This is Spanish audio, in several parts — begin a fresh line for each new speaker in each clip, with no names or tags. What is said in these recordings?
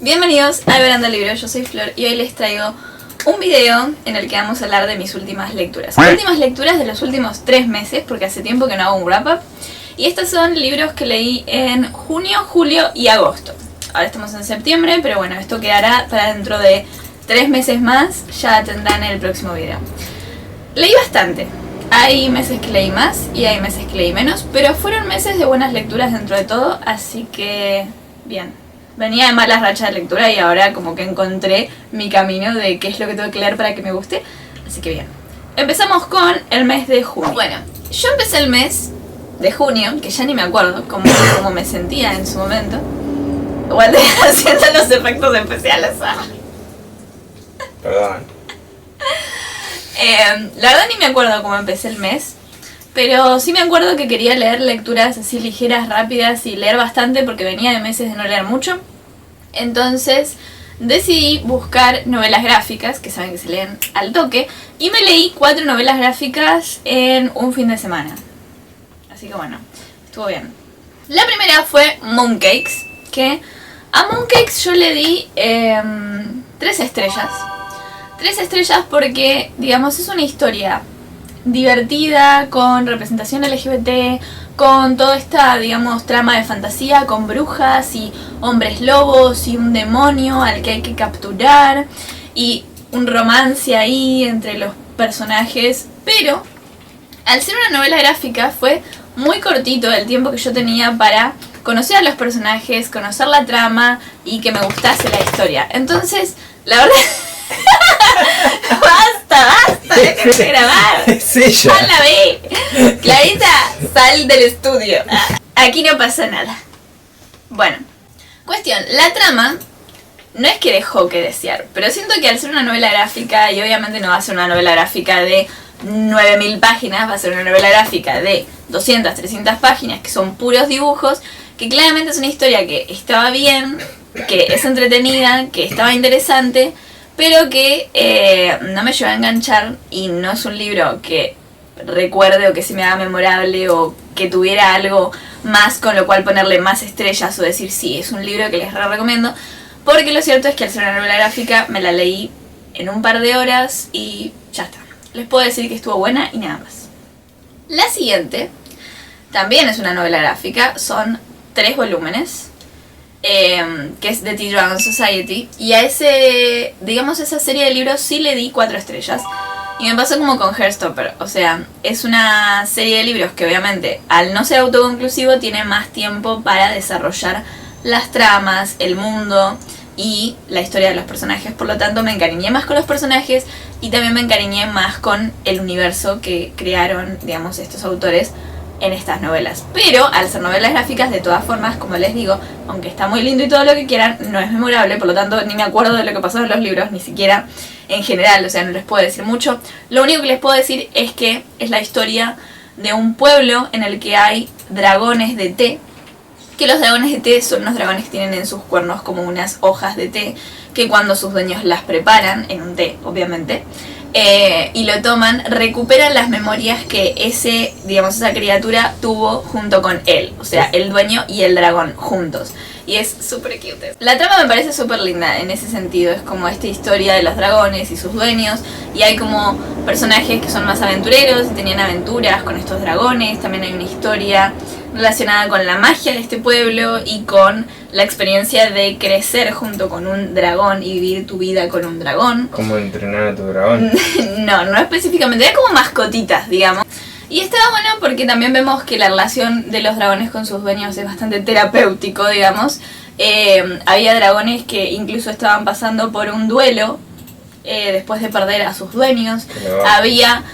Bienvenidos a Veranda Libro, yo soy Flor y hoy les traigo un video en el que vamos a hablar de mis últimas lecturas. Últimas lecturas de los últimos 3 meses, porque hace tiempo que no hago un wrap-up. Y estos son libros que leí en junio, julio y agosto. Ahora estamos en septiembre, pero bueno, esto quedará para dentro de 3 meses más, ya tendrán el próximo video. Leí bastante. Hay meses que leí más y hay meses que leí menos, pero fueron meses de buenas lecturas dentro de todo, así que bien. Venía de malas rachas de lectura y ahora como que encontré mi camino de qué es lo que tengo que leer para que me guste, así que bien. Empezamos con el mes de junio. Bueno, yo empecé el mes de junio, que ya ni me acuerdo cómo me sentía en su momento. Igual haciendo los efectos especiales.
Perdón.
La verdad ni me acuerdo cómo empecé el mes, pero sí me acuerdo que quería leer lecturas así ligeras, rápidas y leer bastante porque venía de meses de no leer mucho. Entonces decidí buscar novelas gráficas, que saben que se leen al toque, y me leí 4 novelas gráficas en un fin de semana. Así que bueno, estuvo bien. La primera fue Mooncakes, que a Mooncakes yo le di 3 estrellas. 3 estrellas porque, digamos, es una historia divertida, con representación LGBT, con toda esta, digamos, trama de fantasía, con brujas y hombres lobos y un demonio al que hay que capturar y un romance ahí entre los personajes, pero al ser una novela gráfica fue muy cortito el tiempo que yo tenía para conocer a los personajes, conocer la trama y que me gustase la historia. Entonces, la verdad... Basta, déjame de grabar.
Es ella.
¡Hala, ve! Clarita, sal del estudio. Aquí no pasa nada. Bueno, cuestión, la trama no es que dejó que desear, pero siento que al ser una novela gráfica, y obviamente no va a ser una novela gráfica de 9000 páginas, va a ser una novela gráfica de 200, 300 páginas, que son puros dibujos, que claramente es una historia que estaba bien, que es entretenida, que estaba interesante, pero que no me llevó a enganchar y no es un libro que recuerde o que se me haga memorable o que tuviera algo más con lo cual ponerle más estrellas o decir sí, es un libro que les recomiendo, porque lo cierto es que al ser una novela gráfica me la leí en un par de horas y ya está. Les puedo decir que estuvo buena y nada más. La siguiente también es una novela gráfica, son 3 volúmenes. Que es The T-Dragon Society, y a esa serie de libros sí le di 4 estrellas. Y me pasó como con Heartstopper, o sea, es una serie de libros que obviamente al no ser autoconclusivo tiene más tiempo para desarrollar las tramas, el mundo y la historia de los personajes, por lo tanto me encariñé más con los personajes y también me encariñé más con el universo que crearon, digamos, estos autores en estas novelas. Pero al ser novelas gráficas, de todas formas, como les digo, aunque está muy lindo y todo lo que quieran, no es memorable, por lo tanto ni me acuerdo de lo que pasó en los libros, ni siquiera en general, o sea, no les puedo decir mucho. Lo único que les puedo decir es que es la historia de un pueblo en el que hay dragones de té, que los dragones de té son unos dragones que tienen en sus cuernos como unas hojas de té, que cuando sus dueños las preparan, en un té, obviamente, y lo toman, recuperan las memorias que esa criatura tuvo junto con él, o sea, el dueño y el dragón juntos. Y es súper cute. La trama me parece súper linda en ese sentido, es como esta historia de los dragones y sus dueños, y hay como personajes que son más aventureros y tenían aventuras con estos dragones. También hay una historia relacionada con la magia de este pueblo y con la experiencia de crecer junto con un dragón y vivir tu vida con un dragón.
¿Cómo entrenar a tu dragón?
No específicamente, era como mascotitas, digamos. Y estaba bueno porque también vemos que la relación de los dragones con sus dueños es bastante terapéutico, digamos. Había dragones que incluso estaban pasando por un duelo después de perder a sus dueños. Había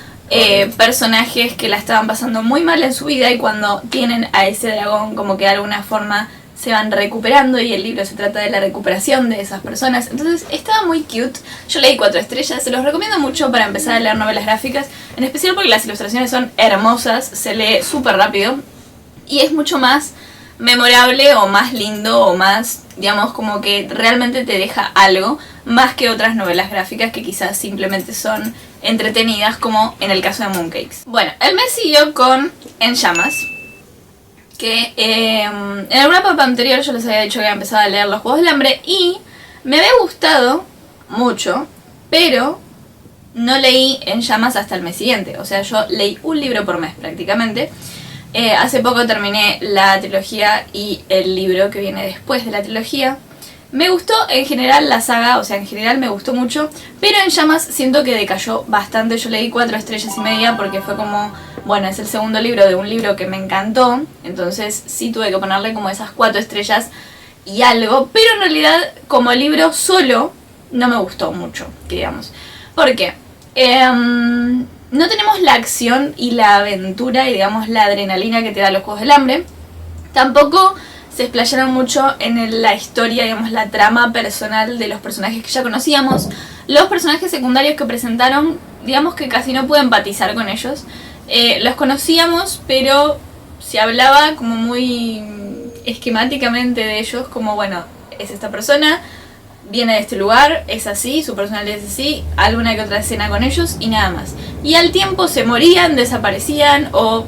personajes que la estaban pasando muy mal en su vida y cuando tienen a ese dragón como que de alguna forma se van recuperando, y el libro se trata de la recuperación de esas personas. Entonces estaba muy cute. Yo leí 4 estrellas, se los recomiendo mucho para empezar a leer novelas gráficas, en especial porque las ilustraciones son hermosas, se lee súper rápido y es mucho más memorable o más lindo o más, digamos, como que realmente te deja algo, más que otras novelas gráficas que quizás simplemente son entretenidas, como en el caso de Mooncakes. Bueno, el mes siguió con En Llamas, que en el wrap-up anterior yo les había dicho que había empezado a leer Los Juegos del Hambre y Me había gustado mucho, pero no leí En Llamas hasta el mes siguiente. O sea, yo leí un libro por mes prácticamente. Hace poco terminé la trilogía y el libro que viene después de la trilogía. Me gustó en general la saga, o sea, en general me gustó mucho, pero En Llamas siento que decayó bastante. Yo leí 4 estrellas y media porque fue como, bueno, es el segundo libro de un libro que me encantó, entonces sí tuve que ponerle como esas 4 estrellas y algo, pero en realidad como libro solo no me gustó mucho, digamos. ¿Por qué? No tenemos la acción y la aventura y digamos la adrenalina que te da los Juegos del Hambre. Tampoco se explayaron mucho en la historia, digamos, la trama personal de los personajes que ya conocíamos. Los personajes secundarios que presentaron, digamos que casi no pude empatizar con ellos. Los conocíamos, pero se hablaba como muy esquemáticamente de ellos, como bueno, es esta persona, viene de este lugar, es así, su personalidad es así, alguna que otra escena con ellos y nada más. Y al tiempo se morían, desaparecían o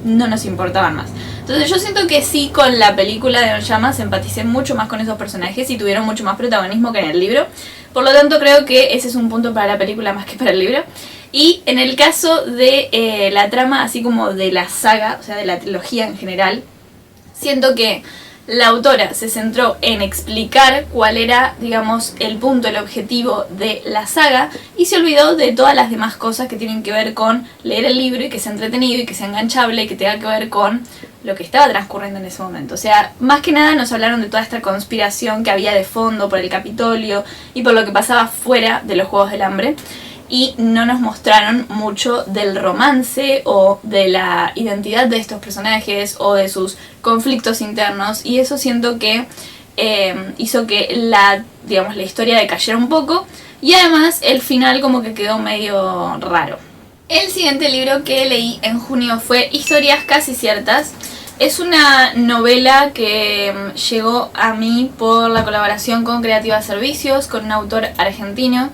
no nos importaban más. Entonces yo siento que sí, con la película de En Llamas empaticé mucho más con esos personajes y tuvieron mucho más protagonismo que en el libro. Por lo tanto creo que ese es un punto para la película más que para el libro. Y en el caso de la trama, así como de la saga, o sea de la trilogía en general, siento que la autora se centró en explicar cuál era, digamos, el punto, el objetivo de la saga y se olvidó de todas las demás cosas que tienen que ver con leer el libro y que sea entretenido y que sea enganchable y que tenga que ver con lo que estaba transcurriendo en ese momento. O sea, más que nada nos hablaron de toda esta conspiración que había de fondo por el Capitolio y por lo que pasaba fuera de los Juegos del Hambre. Y no nos mostraron mucho del romance o de la identidad de estos personajes o de sus conflictos internos. Y eso siento que hizo que la historia decayera un poco. Y además el final como que quedó medio raro. El siguiente libro que leí en junio fue Historias casi ciertas. Es una novela que llegó a mí por la colaboración con Creativa Servicios, con un autor argentino.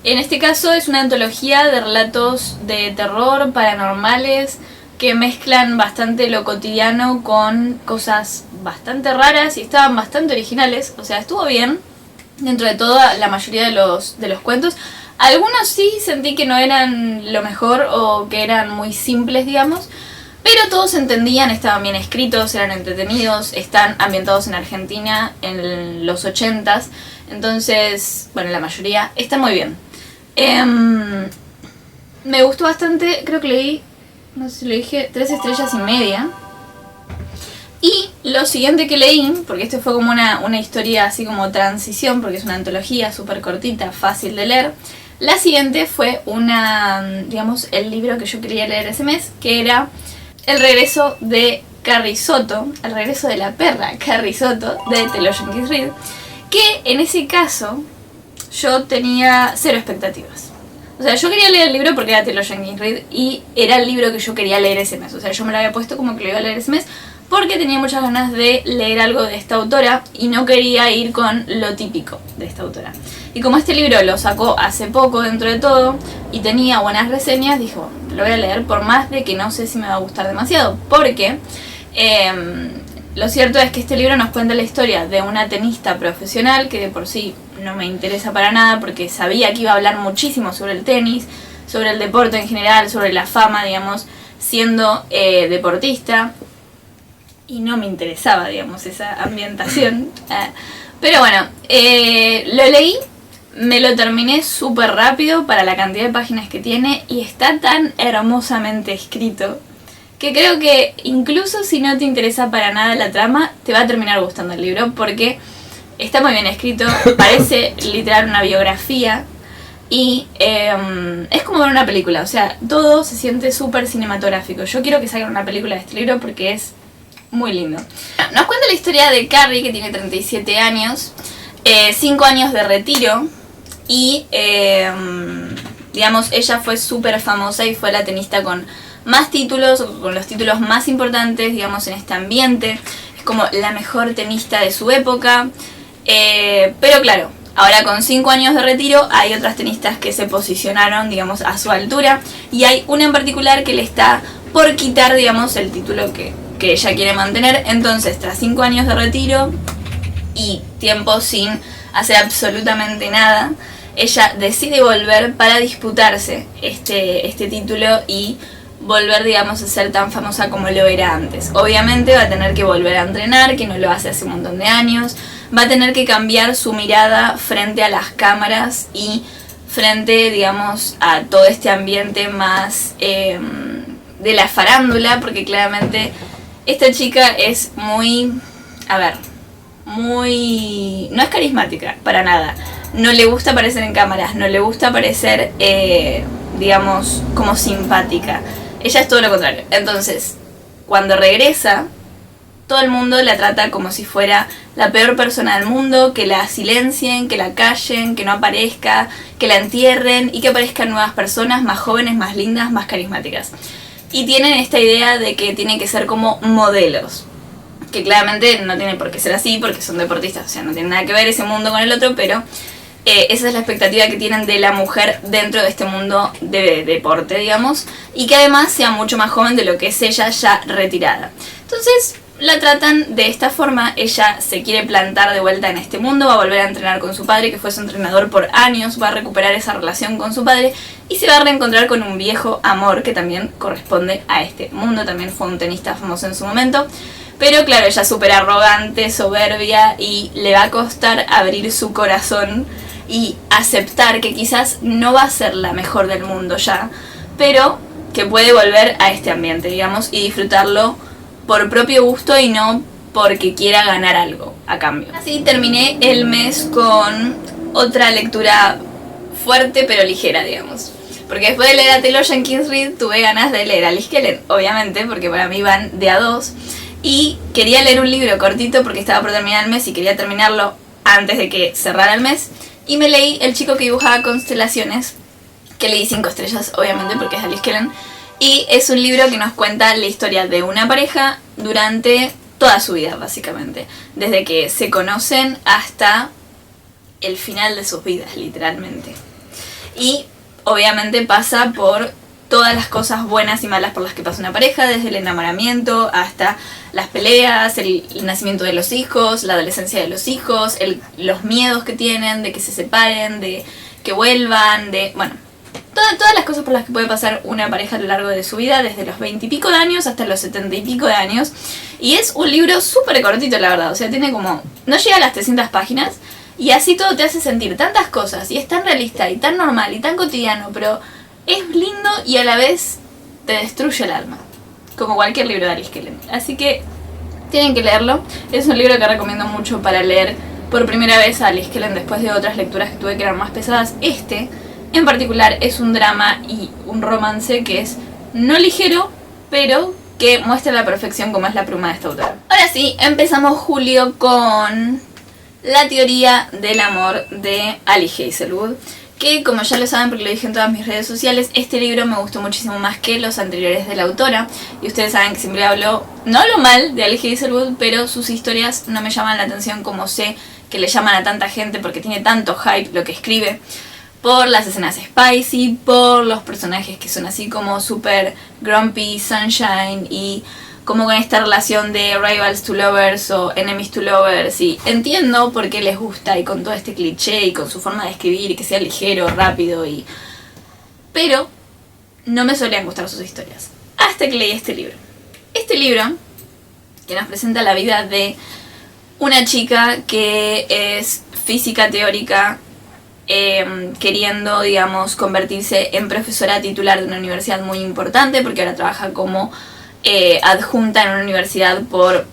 En este caso es una antología de relatos de terror, paranormales, que mezclan bastante lo cotidiano con cosas bastante raras y estaban bastante originales. O sea, estuvo bien dentro de toda la mayoría de los cuentos. Algunos sí sentí que no eran lo mejor o que eran muy simples, digamos. Pero todos se entendían, estaban bien escritos, eran entretenidos, están ambientados en Argentina en los 80s. Entonces, bueno, la mayoría está muy bien. Me gustó bastante, creo que leí, no sé si lo dije, 3 estrellas y media. Y lo siguiente que leí, porque esto fue como una historia así como transición, porque es una antología súper cortita, fácil de leer. La siguiente fue digamos, el libro que yo quería leer ese mes, que era El regreso de Carrie Soto, El regreso de la perra Carrie Soto, de Taylor Jenkins Reid, que en ese caso yo tenía 0 expectativas. O sea, yo quería leer el libro porque era Taylor Jenkins Reid y era el libro que yo quería leer ese mes. O sea, yo me lo había puesto como que lo iba a leer ese mes porque tenía muchas ganas de leer algo de esta autora y no quería ir con lo típico de esta autora. Y como este libro lo sacó hace poco dentro de todo y tenía buenas reseñas, dije, bueno, lo voy a leer por más de que no sé si me va a gustar demasiado. Porque lo cierto es que este libro nos cuenta la historia de una tenista profesional que de por sí no me interesa para nada porque sabía que iba a hablar muchísimo sobre el tenis, sobre el deporte en general, sobre la fama, digamos, siendo deportista. Y no me interesaba, digamos, esa ambientación. Pero bueno, lo leí, me lo terminé súper rápido para la cantidad de páginas que tiene y está tan hermosamente escrito que creo que incluso si no te interesa para nada la trama, te va a terminar gustando el libro porque está muy bien escrito, parece literal una biografía y es como ver una película, o sea, todo se siente súper cinematográfico. Yo quiero que salga una película de este libro porque es muy lindo. Nos cuenta la historia de Carrie, que tiene 37 años, 5 años de retiro y, digamos, ella fue súper famosa y fue la tenista con más títulos, con los títulos más importantes, digamos, en este ambiente. Es como la mejor tenista de su época. Pero claro, ahora con 5 años de retiro hay otras tenistas que se posicionaron, digamos, a su altura. Y hay una en particular que le está por quitar, digamos, el título que ella quiere mantener. Entonces, tras 5 años de retiro y tiempo sin hacer absolutamente nada, ella decide volver para disputarse este título y volver, digamos, a ser tan famosa como lo era antes. Obviamente va a tener que volver a entrenar, que no lo hace un montón de años, va a tener que cambiar su mirada frente a las cámaras y frente, digamos, a todo este ambiente más de la farándula, porque claramente esta chica es muy, no es carismática, para nada. No le gusta aparecer en cámaras, no le gusta aparecer, digamos, como simpática. Ella es todo lo contrario. Entonces, cuando regresa, todo el mundo la trata como si fuera la peor persona del mundo, que la silencien, que la callen, que no aparezca, que la entierren y que aparezcan nuevas personas más jóvenes, más lindas, más carismáticas. Y tienen esta idea de que tienen que ser como modelos, que claramente no tiene por qué ser así porque son deportistas, o sea, no tiene nada que ver ese mundo con el otro, pero esa es la expectativa que tienen de la mujer dentro de este mundo de deporte, digamos, y que además sea mucho más joven de lo que es ella ya retirada. Entonces la tratan de esta forma, ella se quiere plantar de vuelta en este mundo, va a volver a entrenar con su padre, que fue su entrenador por años, va a recuperar esa relación con su padre y se va a reencontrar con un viejo amor que también corresponde a este mundo, también fue un tenista famoso en su momento. Pero claro, ella es súper arrogante, soberbia y le va a costar abrir su corazón y aceptar que quizás no va a ser la mejor del mundo ya, pero que puede volver a este ambiente, digamos, y disfrutarlo por propio gusto y no porque quiera ganar algo a cambio. Así terminé el mes con otra lectura fuerte pero ligera, digamos. Porque después de leer a Taylor Jenkins Reid tuve ganas de leer a Liz Kellen, obviamente, porque para mí van de a dos. Y quería leer un libro cortito porque estaba por terminar el mes y quería terminarlo antes de que cerrara el mes. Y me leí El chico que dibujaba constelaciones, que leí 5 estrellas, obviamente, porque es de Liz Kellen. Y es un libro que nos cuenta la historia de una pareja durante toda su vida, básicamente. Desde que se conocen hasta el final de sus vidas, literalmente. Y obviamente pasa por todas las cosas buenas y malas por las que pasa una pareja, desde el enamoramiento hasta las peleas, el nacimiento de los hijos, la adolescencia de los hijos, los miedos que tienen de que se separen, de que vuelvan, bueno, todas las cosas por las que puede pasar una pareja a lo largo de su vida, desde los 20 y pico de años hasta los 70 y pico de años. Y es un libro súper cortito, la verdad, o sea, tiene como, no llega a las 300 páginas, y así todo te hace sentir tantas cosas, y es tan realista, y tan normal, y tan cotidiano, pero es lindo y a la vez te destruye el alma, como cualquier libro de Alice Kellen. Así que tienen que leerlo. Es un libro que recomiendo mucho para leer por primera vez a Alice Kellen después de otras lecturas que tuve que eran más pesadas. Este, en particular, es un drama y un romance que es no ligero, pero que muestra a la perfección cómo es la pluma de esta autora. Ahora sí, empezamos julio con La teoría del amor de Ali Hazelwood, que como ya lo saben porque lo dije en todas mis redes sociales, este libro me gustó muchísimo más que los anteriores de la autora, y ustedes saben que siempre no hablo mal de Ali Hazelwood, pero sus historias no me llaman la atención como sé que le llaman a tanta gente porque tiene tanto hype lo que escribe, por las escenas spicy, por los personajes que son así como super grumpy, sunshine, y como con esta relación de rivals to lovers o enemies to lovers, y entiendo por qué les gusta y con todo este cliché y con su forma de escribir y que sea ligero, rápido, pero no me solían gustar sus historias hasta que leí este libro. Este libro que nos presenta la vida de una chica que es física teórica, queriendo, digamos, convertirse en profesora titular de una universidad muy importante porque ahora trabaja como adjunta en una universidad por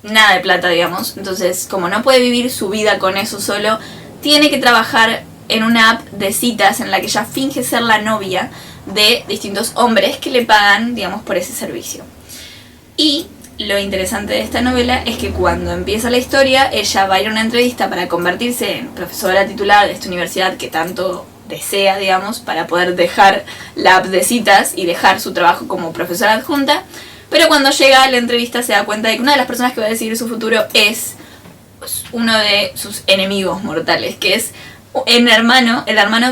nada de plata, digamos. Entonces, como no puede vivir su vida con eso solo, tiene que trabajar en una app de citas en la que ella finge ser la novia de distintos hombres que le pagan, digamos, por ese servicio. Y lo interesante de esta novela es que cuando empieza la historia, ella va a ir a una entrevista para convertirse en profesora titular de esta universidad que tanto desea, digamos, para poder dejar la app de citas y dejar su trabajo como profesora adjunta. Pero cuando llega a la entrevista se da cuenta de que una de las personas que va a decidir su futuro es uno de sus enemigos mortales, que es el hermano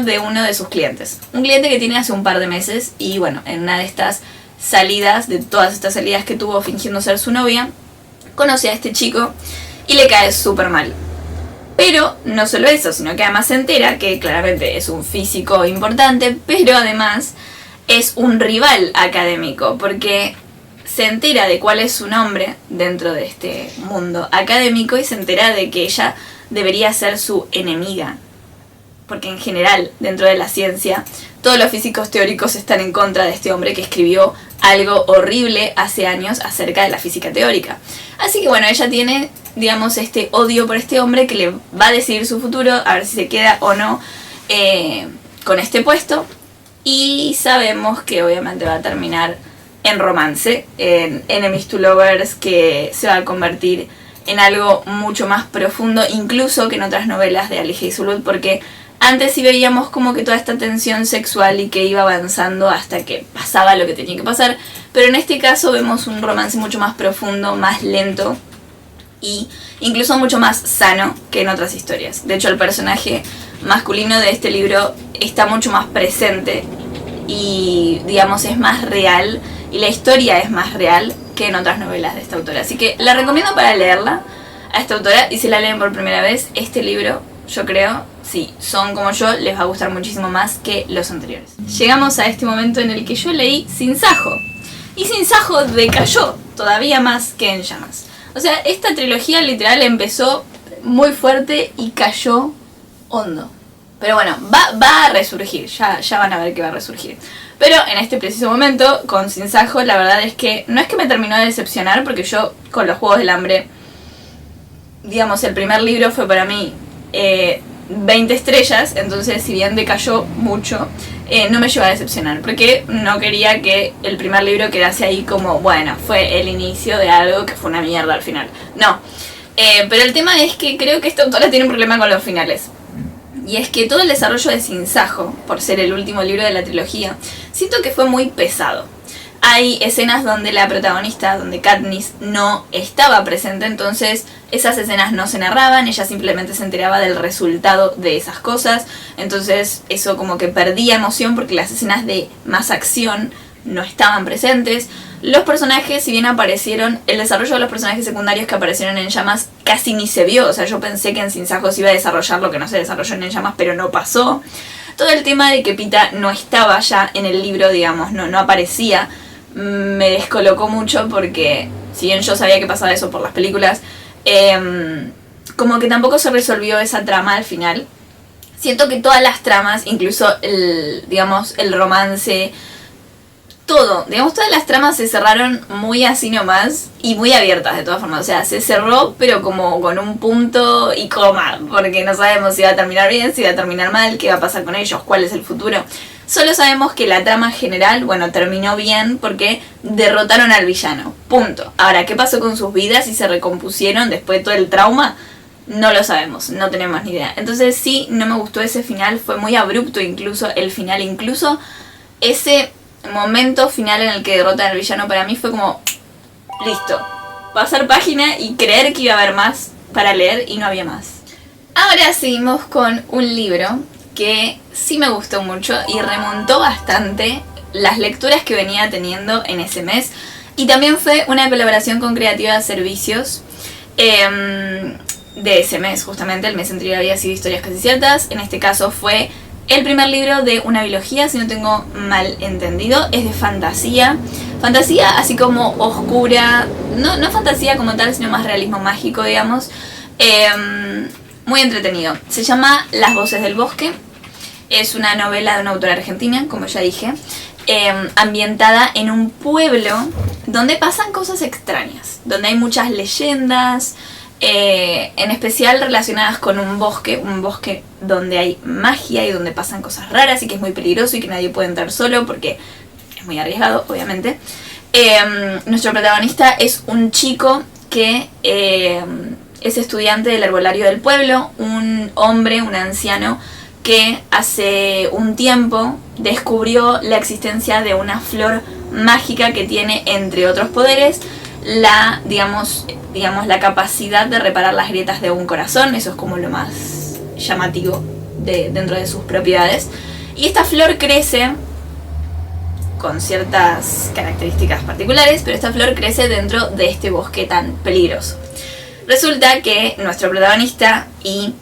de uno de sus clientes. Un cliente que tiene hace un par de meses, y bueno, en una de estas salidas, de todas estas salidas que tuvo fingiendo ser su novia, conoce a este chico y le cae súper mal. Pero no solo eso, sino que además se entera que claramente es un físico importante, pero además es un rival académico, porque se entera de cuál es su nombre dentro de este mundo académico y se entera de que ella debería ser su enemiga. Porque en general, dentro de la ciencia, todos los físicos teóricos están en contra de este hombre que escribió algo horrible hace años acerca de la física teórica. Así que bueno, ella tiene, digamos, este odio por este hombre que le va a decidir su futuro, a ver si se queda o no con este puesto. Y sabemos que obviamente va a terminar en romance, en Enemies to Lovers, que se va a convertir en algo mucho más profundo, incluso que en otras novelas de Ali Hazelwood, porque antes sí veíamos como que toda esta tensión sexual y que iba avanzando hasta que pasaba lo que tenía que pasar, pero en este caso vemos un romance mucho más profundo, más lento y incluso mucho más sano que en otras historias. De hecho, el personaje masculino de este libro está mucho más presente y, digamos, es más real, y la historia es más real que en otras novelas de esta autora. Así que la recomiendo para leerla a esta autora, y si la leen por primera vez, este libro, yo creo, si son como yo, les va a gustar muchísimo más que los anteriores. Llegamos a este momento en el que yo leí Sin Sajo, y Sin Sajo decayó todavía más que En Llamas. O sea, esta trilogía literal empezó muy fuerte y cayó hondo. Pero bueno, va a resurgir, ya van a ver que va a resurgir. Pero en este preciso momento, con Sin Sajo, la verdad es que no es que me terminó de decepcionar, porque yo con los Juegos del Hambre, digamos, el primer libro fue para mí 20 estrellas, entonces si bien decayó mucho, no me llevó a decepcionar, porque no quería que el primer libro quedase ahí como, bueno, fue el inicio de algo que fue una mierda al final. No, pero el tema es que creo que esta autora tiene un problema con los finales. Y es que todo el desarrollo de Sin Sajo, por ser el último libro de la trilogía, siento que fue muy pesado. Hay escenas donde la protagonista, donde Katniss, no estaba presente, entonces esas escenas no se narraban, ella simplemente se enteraba del resultado de esas cosas, entonces eso como que perdía emoción porque las escenas de más acción no estaban presentes. Los personajes, si bien aparecieron, el desarrollo de los personajes secundarios que aparecieron en Llamas casi ni se vio. O sea, yo pensé que en Sin Sajo se iba a desarrollar lo que no se desarrolló en Llamas, pero no pasó. Todo el tema de que Pita no estaba ya en el libro, digamos, no aparecía, me descolocó mucho porque, si bien yo sabía que pasaba eso por las películas, como que tampoco se resolvió esa trama al final. Siento que todas las tramas, incluso el romance, todo, digamos, todas las tramas se cerraron muy así nomás y muy abiertas de todas formas. O sea, se cerró pero como con un punto y coma, porque no sabemos si va a terminar bien, si va a terminar mal, qué va a pasar con ellos, cuál es el futuro. Solo sabemos que la trama general, bueno, terminó bien porque derrotaron al villano, punto. Ahora, ¿qué pasó con sus vidas y se recompusieron después de todo el trauma? No lo sabemos, no tenemos ni idea. Entonces sí, no me gustó ese final, fue muy abrupto incluso el final, incluso ese momento final en el que derrotan al villano para mí fue como, listo, pasar página y creer que iba a haber más para leer y no había más. Ahora seguimos con un libro que sí me gustó mucho y remontó bastante las lecturas que venía teniendo en ese mes, y también fue una colaboración con Creativa Servicios de ese mes, justamente el mes anterior había sido Historias Casi Ciertas, en este caso fue el primer libro de una biología, si no tengo mal entendido. Es de fantasía. Fantasía así como oscura. No fantasía como tal, sino más realismo mágico, digamos. Muy entretenido. Se llama Las Voces del Bosque. Es una novela de una autora argentina, como ya dije. Ambientada en un pueblo donde pasan cosas extrañas. Donde hay muchas leyendas. En especial relacionadas con un bosque donde hay magia y donde pasan cosas raras y que es muy peligroso y que nadie puede entrar solo porque es muy arriesgado, obviamente. Nuestro protagonista es un chico que es estudiante del herbolario del pueblo, un hombre, un anciano que hace un tiempo descubrió la existencia de una flor mágica que tiene, entre otros poderes, la capacidad de reparar las grietas de un corazón. Eso es como lo más llamativo dentro de sus propiedades. Y esta flor crece con ciertas características particulares, pero esta flor crece dentro de este bosque tan peligroso. Resulta que nuestro protagonista y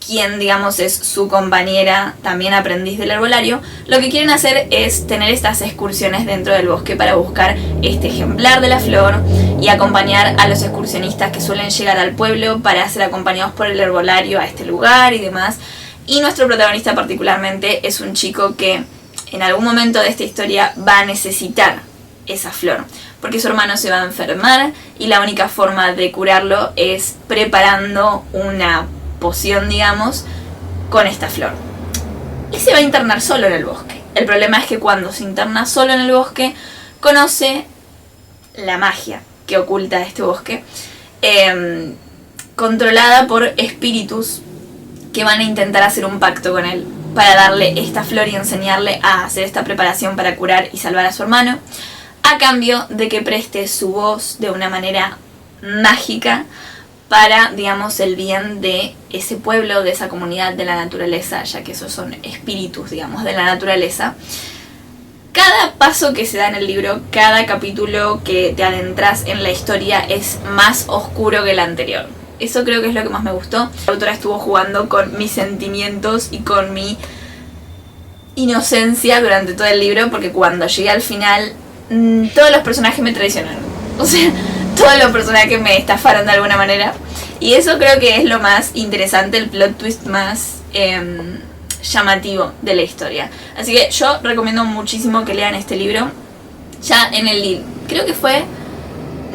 quien digamos es su compañera, también aprendiz del herbolario, lo que quieren hacer es tener estas excursiones dentro del bosque para buscar este ejemplar de la flor y acompañar a los excursionistas que suelen llegar al pueblo para ser acompañados por el herbolario a este lugar y demás. Y nuestro protagonista particularmente es un chico que en algún momento de esta historia va a necesitar esa flor, porque su hermano se va a enfermar y la única forma de curarlo es preparando una poción, digamos, con esta flor. Y se va a internar solo en el bosque. El problema es que cuando se interna solo en el bosque, conoce la magia que oculta este bosque, controlada por espíritus que van a intentar hacer un pacto con él para darle esta flor y enseñarle a hacer esta preparación para curar y salvar a su hermano, a cambio de que preste su voz de una manera mágica para, digamos, el bien de ese pueblo, de esa comunidad, de la naturaleza, ya que esos son espíritus, digamos, de la naturaleza. Cada paso que se da en el libro, cada capítulo que te adentras en la historia es más oscuro que el anterior. Eso creo que es lo que más me gustó. La autora estuvo jugando con mis sentimientos y con mi inocencia durante todo el libro, porque cuando llegué al final, todos los personajes me traicionaron. O sea, todos los personajes me estafaron de alguna manera. Y eso creo que es lo más interesante, el plot twist más llamativo de la historia. Así que yo recomiendo muchísimo que lean este libro. Ya en el... creo que fue...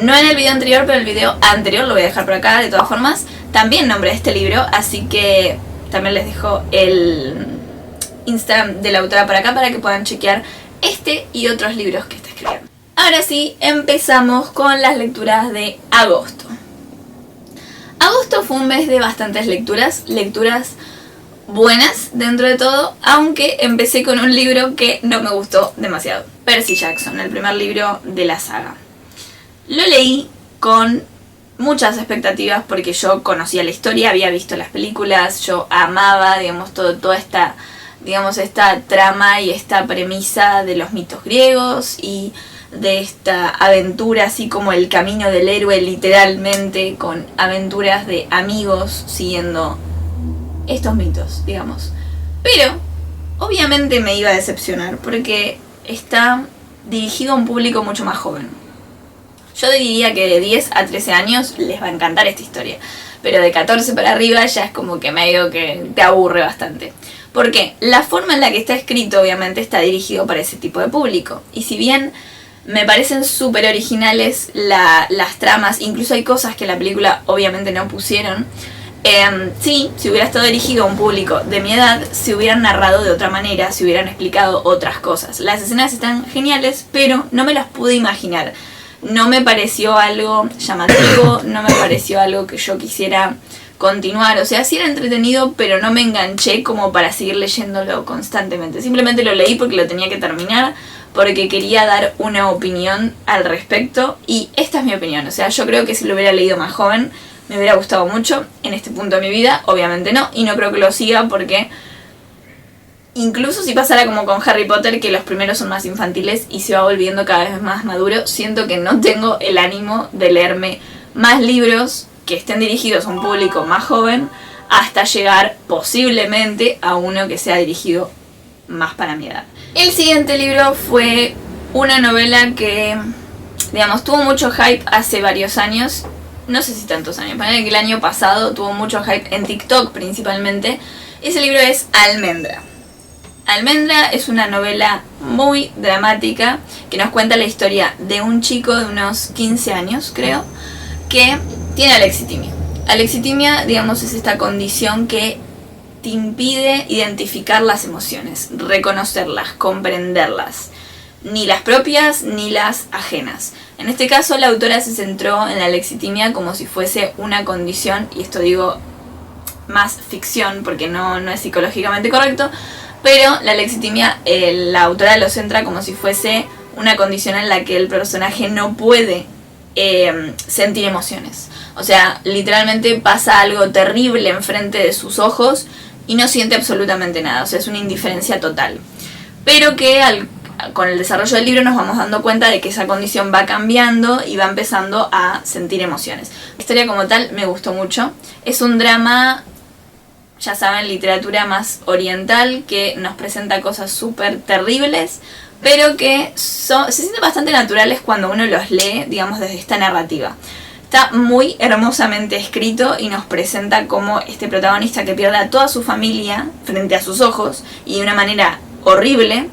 no en el video anterior, pero el video anterior, lo voy a dejar por acá de todas formas, también nombré este libro, así que también les dejo el Instagram de la autora por acá para que puedan chequear este y otros libros que está escribiendo. Ahora sí, empezamos con las lecturas de agosto. Agosto fue un mes de bastantes lecturas buenas dentro de todo, aunque empecé con un libro que no me gustó demasiado. Percy Jackson, el primer libro de la saga. Lo leí con muchas expectativas porque yo conocía la historia, había visto las películas, yo amaba, digamos, toda esta, digamos, esta trama y esta premisa de los mitos griegos y de esta aventura, así como el camino del héroe, literalmente, con aventuras de amigos siguiendo estos mitos, digamos. Pero, obviamente me iba a decepcionar porque está dirigido a un público mucho más joven. Yo diría que de 10 a 13 años les va a encantar esta historia, pero de 14 para arriba ya es como que medio que te aburre bastante. Porque la forma en la que está escrito obviamente está dirigido para ese tipo de público. Y si bien me parecen súper originales las tramas, incluso hay cosas que la película obviamente no pusieron, sí, si hubiera estado dirigido a un público de mi edad, se hubieran narrado de otra manera, se hubieran explicado otras cosas. Las escenas están geniales, pero no me las pude imaginar. No me pareció algo llamativo, no me pareció algo que yo quisiera continuar. O sea, sí era entretenido, pero no me enganché como para seguir leyéndolo constantemente. Simplemente lo leí porque lo tenía que terminar, porque quería dar una opinión al respecto. Y esta es mi opinión. O sea, yo creo que si lo hubiera leído más joven, me hubiera gustado mucho. En este punto de mi vida, obviamente no. Y no creo que lo siga porque... incluso si pasara como con Harry Potter, que los primeros son más infantiles y se va volviendo cada vez más maduro, siento que no tengo el ánimo de leerme más libros que estén dirigidos a un público más joven hasta llegar posiblemente a uno que sea dirigido más para mi edad. El siguiente libro fue una novela que, digamos, tuvo mucho hype hace varios años. No sé si tantos años, parece que el año pasado tuvo mucho hype en TikTok principalmente. Ese libro es Almendra. Almendra es una novela muy dramática que nos cuenta la historia de un chico de unos 15 años, creo, que tiene alexitimia. Alexitimia, digamos, es esta condición que te impide identificar las emociones, reconocerlas, comprenderlas, ni las propias ni las ajenas. En este caso, la autora se centró en la alexitimia como si fuese una condición, y esto digo más ficción porque no es psicológicamente correcto, pero la alexitimia, la autora lo centra como si fuese una condición en la que el personaje no puede sentir emociones. O sea, literalmente pasa algo terrible enfrente de sus ojos y no siente absolutamente nada. O sea, es una indiferencia total. Pero que con el desarrollo del libro nos vamos dando cuenta de que esa condición va cambiando y va empezando a sentir emociones. La historia como tal me gustó mucho. Es un drama ya saben, literatura más oriental que nos presenta cosas súper terribles, pero que se sienten bastante naturales cuando uno los lee, digamos, desde esta narrativa. Está muy hermosamente escrito y nos presenta como este protagonista que pierde a toda su familia frente a sus ojos y de una manera horrible,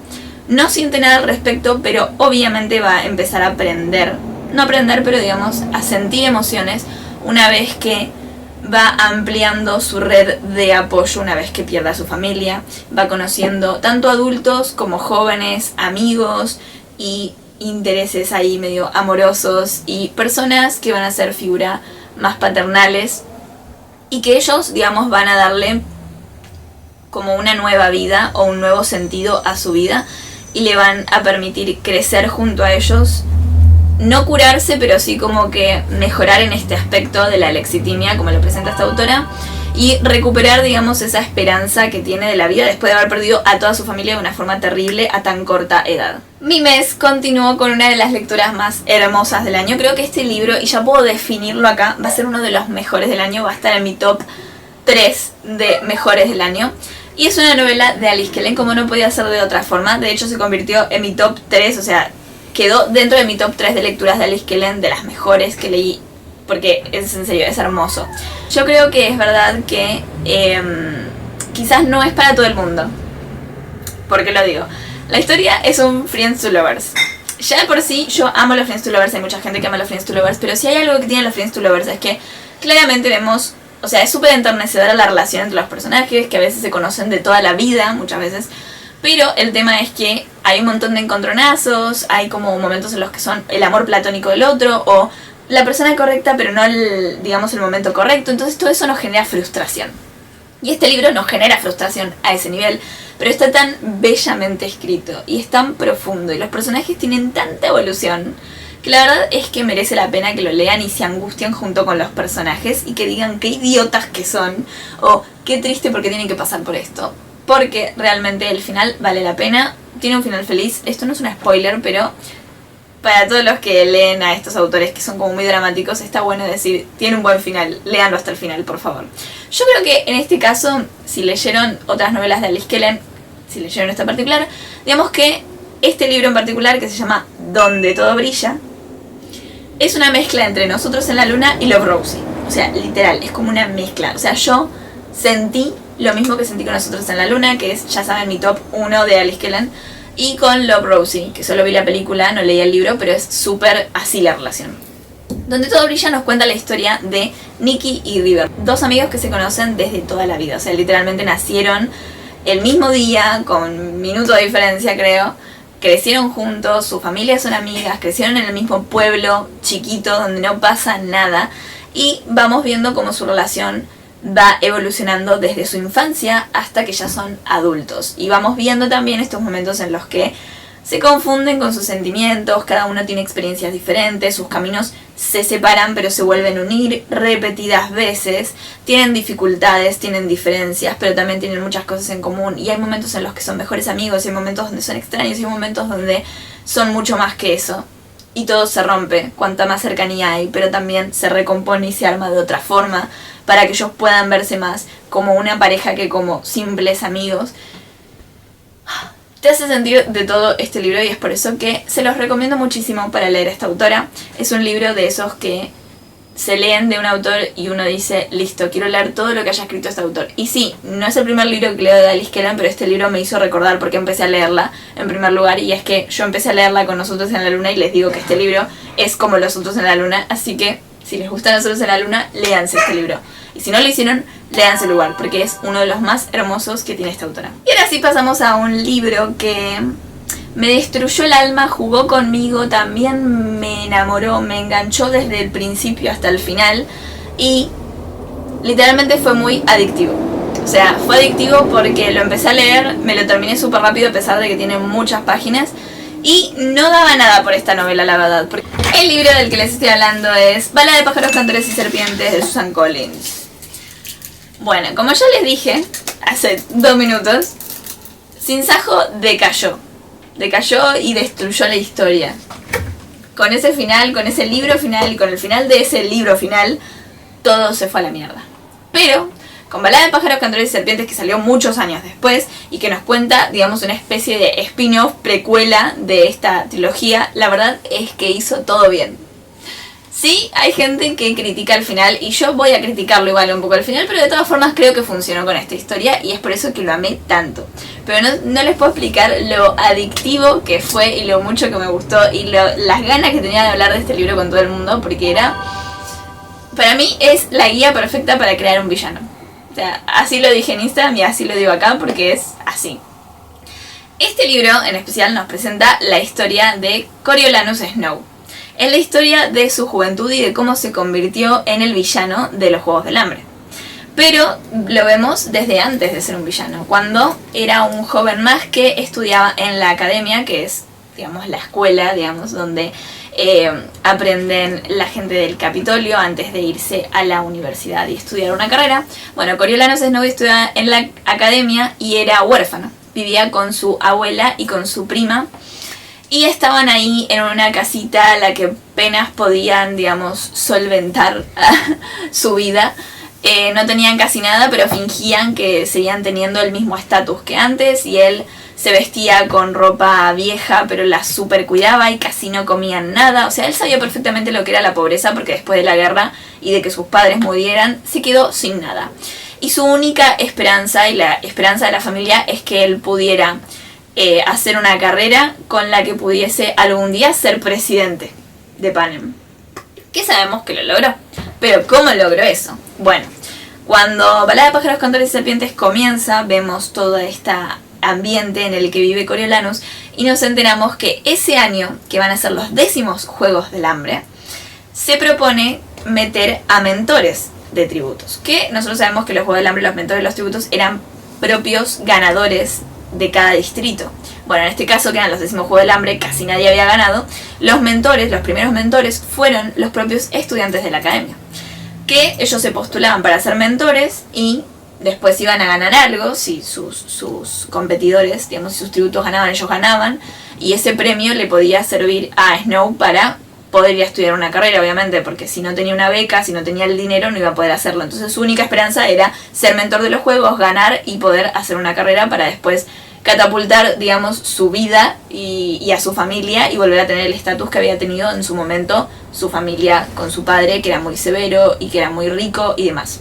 no siente nada al respecto, pero obviamente va a empezar a aprender, no aprender, pero digamos, a sentir emociones una vez que va ampliando su red de apoyo una vez que pierde a su familia, va conociendo tanto adultos como jóvenes, amigos y intereses ahí medio amorosos y personas que van a ser figura más paternales y que ellos, digamos, van a darle como una nueva vida o un nuevo sentido a su vida y le van a permitir crecer junto a ellos. No curarse, pero sí como que mejorar en este aspecto de la lexitimia, como lo presenta esta autora, y recuperar, digamos, esa esperanza que tiene de la vida después de haber perdido a toda su familia de una forma terrible a tan corta edad. Mi mes continuó con una de las lecturas más hermosas del año. Creo que este libro, y ya puedo definirlo acá, va a ser uno de los mejores del año, va a estar en mi top 3 de mejores del año. Y es una novela de Alice Kellen, como no podía ser de otra forma. De hecho, se convirtió en mi top 3, o sea, quedó dentro de mi top 3 de lecturas de Alice Kellen, de las mejores que leí, porque es en serio, es hermoso. Yo creo que es verdad que quizás no es para todo el mundo. ¿Por qué lo digo? La historia es un Friends to Lovers. Ya de por sí, yo amo los Friends to Lovers, hay mucha gente que ama los Friends to Lovers, pero si hay algo que tienen los Friends to Lovers es que claramente vemos, o sea, es súper enternecedora la relación entre los personajes, que a veces se conocen de toda la vida, muchas veces. Pero el tema es que hay un montón de encontronazos, hay como momentos en los que son el amor platónico del otro, o la persona correcta pero no el, digamos, el momento correcto. Entonces todo eso nos genera frustración. Y este libro nos genera frustración a ese nivel, pero está tan bellamente escrito y es tan profundo y los personajes tienen tanta evolución que la verdad es que merece la pena que lo lean y se angustien junto con los personajes y que digan qué idiotas que son o qué triste porque tienen que pasar por esto. Porque realmente el final vale la pena, tiene un final feliz. Esto no es un spoiler, pero para todos los que leen a estos autores que son como muy dramáticos, está bueno decir, tiene un buen final, léanlo hasta el final, por favor. Yo creo que en este caso, si leyeron otras novelas de Alice Kellen, si leyeron esta particular, digamos que este libro en particular, que se llama Donde todo brilla, es una mezcla entre Nosotros en la Luna y Love, Rosie. O sea, literal, es como una mezcla. O sea, yo sentí lo mismo que sentí con Nosotros en la Luna, que es, ya saben, mi top 1 de Alice Kellen, y con Love, Rosie, que solo vi la película, no leí el libro, pero es súper así la relación. Donde todo brilla nos cuenta la historia de Nikki y River, dos amigos que se conocen desde toda la vida, o sea, literalmente nacieron el mismo día, con minutos de diferencia creo, crecieron juntos, sus familias son amigas, crecieron en el mismo pueblo chiquito donde no pasa nada, y vamos viendo cómo su relación va evolucionando desde su infancia hasta que ya son adultos. Y vamos viendo también estos momentos en los que se confunden con sus sentimientos, cada uno tiene experiencias diferentes, sus caminos se separan pero se vuelven a unir repetidas veces, tienen dificultades, tienen diferencias, pero también tienen muchas cosas en común. Y hay momentos en los que son mejores amigos, y hay momentos donde son extraños, y hay momentos donde son mucho más que eso. Y todo se rompe, cuanta más cercanía hay, pero también se recompone y se arma de otra forma, para que ellos puedan verse más como una pareja que como simples amigos. Te hace sentir de todo este libro y es por eso que se los recomiendo muchísimo para leer a esta autora. Es un libro de esos que se leen de un autor y uno dice, listo, quiero leer todo lo que haya escrito este autor. Y sí, no es el primer libro que leo de Alice Kellen, pero este libro me hizo recordar porque empecé a leerla en primer lugar, y es que yo empecé a leerla con Nosotros en la Luna y les digo que este libro es como Los Otros en la Luna, así que si les gusta Nosotros en la Luna, léanse este libro. Y si no lo hicieron, léanse el lugar, porque es uno de los más hermosos que tiene esta autora. Y ahora sí pasamos a un libro que me destruyó el alma, jugó conmigo, también me enamoró, me enganchó desde el principio hasta el final y literalmente fue muy adictivo. O sea, fue adictivo porque lo empecé a leer, me lo terminé súper rápido a pesar de que tiene muchas páginas y no daba nada por esta novela, la verdad. El libro del que les estoy hablando es Bala de pájaros, cantores y serpientes de Susan Collins. Bueno, como ya les dije hace 2 minutos, Sin Sajo decayó y destruyó la historia. Con ese final, con ese libro final y con el final de ese libro final, todo se fue a la mierda. Pero con Balada de pájaros, cantores y serpientes, que salió muchos años después y que nos cuenta, digamos, una especie de spin-off, precuela de esta trilogía, la verdad es que hizo todo bien. Sí, hay gente que critica el final y yo voy a criticarlo igual un poco al final, pero de todas formas creo que funcionó con esta historia y es por eso que lo amé tanto. Pero no les puedo explicar lo adictivo que fue y lo mucho que me gustó y las ganas que tenía de hablar de este libro con todo el mundo, porque para mí es la guía perfecta para crear un villano. O sea, así lo dije en Instagram y así lo digo acá porque es así. Este libro en especial nos presenta la historia de Coriolanus Snow. Es la historia de su juventud y de cómo se convirtió en el villano de los Juegos del Hambre. Pero lo vemos desde antes de ser un villano, cuando era un joven más que estudiaba en la academia, que es, digamos, la escuela, digamos, donde aprenden la gente del Capitolio antes de irse a la universidad y estudiar una carrera. Bueno, Coriolanus Snow estudiaba en la academia y era huérfano. Vivía con su abuela y con su prima. Y estaban ahí en una casita a la que apenas podían, digamos, solventar su vida. No tenían casi nada, pero fingían que seguían teniendo el mismo estatus que antes. Y él se vestía con ropa vieja, pero la super cuidaba y casi no comían nada. O sea, él sabía perfectamente lo que era la pobreza, porque después de la guerra y de que sus padres murieran, se quedó sin nada. Y su única esperanza, y la esperanza de la familia, es que él pudiera hacer una carrera con la que pudiese algún día ser presidente de Panem. Que sabemos que lo logró. Pero ¿cómo logró eso? Bueno, cuando Balada de pájaros, cantores y serpientes comienza, vemos todo este ambiente en el que vive Coriolanus y nos enteramos que ese año, que van a ser los 10º Juegos del Hambre, se propone meter a mentores de tributos. Que nosotros sabemos que los Juegos del Hambre, los mentores de los tributos, eran propios ganadores de cada distrito. Bueno, en este caso, que eran los 10º Juegos del Hambre, casi nadie había ganado. Los mentores, los primeros mentores, fueron los propios estudiantes de la academia, que ellos se postulaban para ser mentores y después iban a ganar algo. Si sus competidores, digamos, si sus tributos ganaban, ellos ganaban, y ese premio le podía servir a Snow para poder ir a estudiar una carrera, obviamente, porque si no tenía una beca, si no tenía el dinero, no iba a poder hacerlo. Entonces su única esperanza era ser mentor de los juegos, ganar y poder hacer una carrera para después catapultar, digamos, su vida y a su familia y volver a tener el estatus que había tenido en su momento su familia con su padre, que era muy severo y que era muy rico y demás.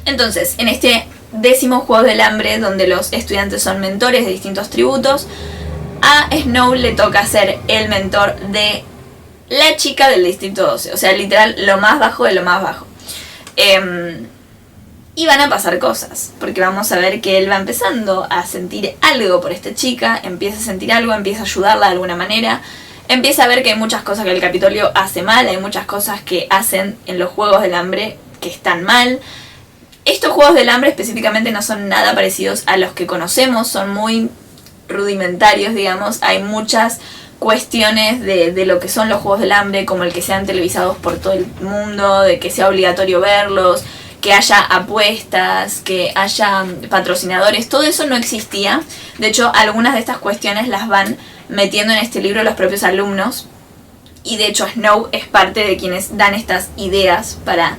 Entonces, en este 10º Juego del Hambre, donde los estudiantes son mentores de distintos tributos, a Snow le toca ser el mentor de la chica del distrito 12, o sea, literal, lo más bajo de lo más bajo. Y van a pasar cosas, porque vamos a ver que él va empezando a sentir algo por esta chica, empieza a sentir algo, empieza a ayudarla de alguna manera, empieza a ver que hay muchas cosas que el Capitolio hace mal, hay muchas cosas que hacen en los Juegos del Hambre que están mal. Estos Juegos del Hambre específicamente no son nada parecidos a los que conocemos, son muy rudimentarios, digamos, hay muchas cuestiones de lo que son los Juegos del Hambre, como el que sean televisados por todo el mundo, de que sea obligatorio verlos, que haya apuestas, que haya patrocinadores, todo eso no existía. De hecho, algunas de estas cuestiones las van metiendo en este libro los propios alumnos, y de hecho Snow es parte de quienes dan estas ideas para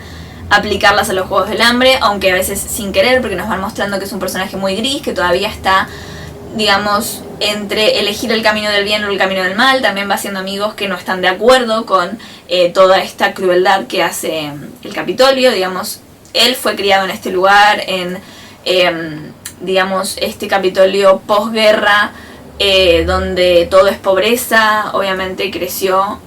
aplicarlas a los Juegos del Hambre, aunque a veces sin querer, porque nos van mostrando que es un personaje muy gris, que todavía está, digamos, entre elegir el camino del bien o el camino del mal. También va haciendo amigos que no están de acuerdo con toda esta crueldad que hace el Capitolio. Digamos, él fue criado en este lugar, en, digamos, este Capitolio posguerra, donde todo es pobreza. Obviamente creció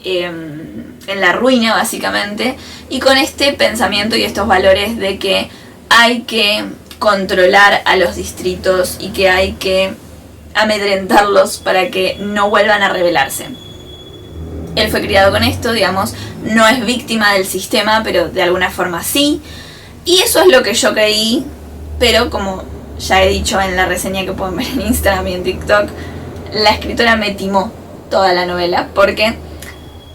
en la ruina, básicamente, y con este pensamiento y estos valores de que hay que controlar a los distritos y que hay que amedrentarlos para que no vuelvan a rebelarse. Él fue criado con esto, digamos, no es víctima del sistema, pero de alguna forma sí. Y eso es lo que yo creí, pero como ya he dicho en la reseña que pueden ver en Instagram y en TikTok, la escritora me timó toda la novela, porque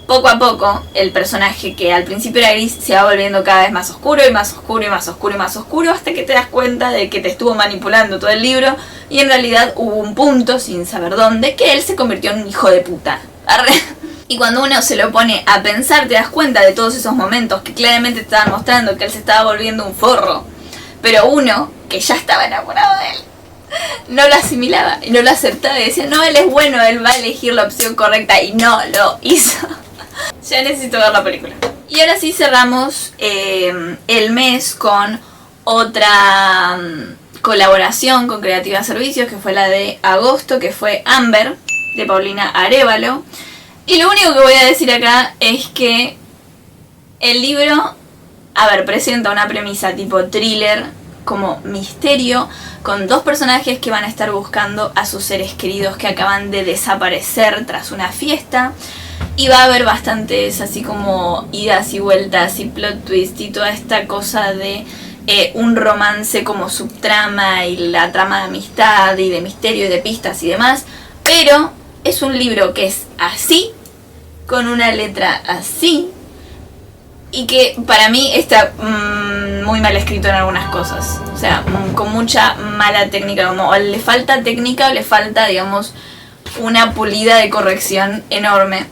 poco a poco el personaje, que al principio era gris, se va volviendo cada vez más oscuro y más oscuro y más oscuro y más oscuro, hasta que te das cuenta de que te estuvo manipulando todo el libro y en realidad hubo un punto, sin saber dónde, que él se convirtió en un hijo de puta. Arre. Y cuando uno se lo pone a pensar, te das cuenta de todos esos momentos que claramente te estaban mostrando que él se estaba volviendo un forro. Pero uno, que ya estaba enamorado de él, no lo asimilaba y no lo aceptaba y decía, no, él es bueno, él va a elegir la opción correcta, y no lo hizo. Ya necesito ver la película. Y ahora sí cerramos el mes con otra colaboración con Creativa Servicios, que fue la de agosto, que fue Amber, de Paulina Arévalo. Y lo único que voy a decir acá es que el libro, presenta una premisa tipo thriller, como misterio, con dos personajes que van a estar buscando a sus seres queridos que acaban de desaparecer tras una fiesta. Y va a haber bastantes así como idas y vueltas y plot twist y toda esta cosa de un romance como subtrama y la trama de amistad y de misterio y de pistas y demás. Pero es un libro que es así, con una letra así, y que para mí está muy mal escrito en algunas cosas. O sea, con mucha mala técnica, como o le falta técnica o le falta, digamos, una pulida de corrección enorme.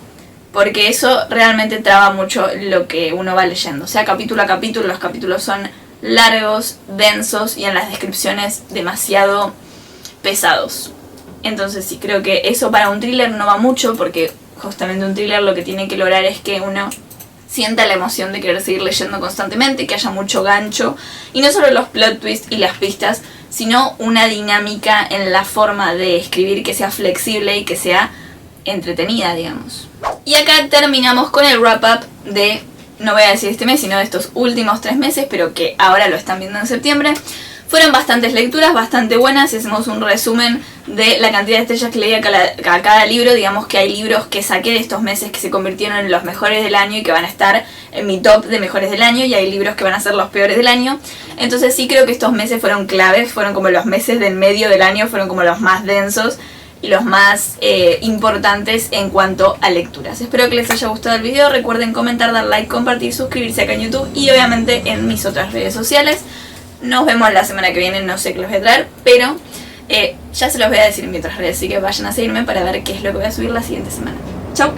Porque eso realmente traba mucho lo que uno va leyendo. O sea, capítulo a capítulo, los capítulos son largos, densos y en las descripciones demasiado pesados. Entonces sí, creo que eso para un thriller no va mucho, porque justamente un thriller lo que tiene que lograr es que uno sienta la emoción de querer seguir leyendo constantemente, que haya mucho gancho, y no solo los plot twists y las pistas, sino una dinámica en la forma de escribir que sea flexible y que sea entretenida, digamos. Y acá terminamos con el wrap up de, no voy a decir este mes, sino de estos últimos 3 meses, pero que ahora lo están viendo en septiembre. Fueron bastantes lecturas, bastante buenas. Si hacemos un resumen de la cantidad de estrellas que leí a cada libro, digamos que hay libros que saqué de estos meses que se convirtieron en los mejores del año y que van a estar en mi top de mejores del año, y hay libros que van a ser los peores del año. Entonces sí creo que estos meses fueron claves, fueron como los meses del medio del año, fueron como los más densos y los más importantes en cuanto a lecturas. Espero que les haya gustado el video. Recuerden comentar, dar like, compartir, suscribirse acá en YouTube y obviamente en mis otras redes sociales. Nos vemos la semana que viene, no sé qué les voy a traer, pero ya se los voy a decir en mis otras redes, así que vayan a seguirme para ver qué es lo que voy a subir la siguiente semana. ¡Chao!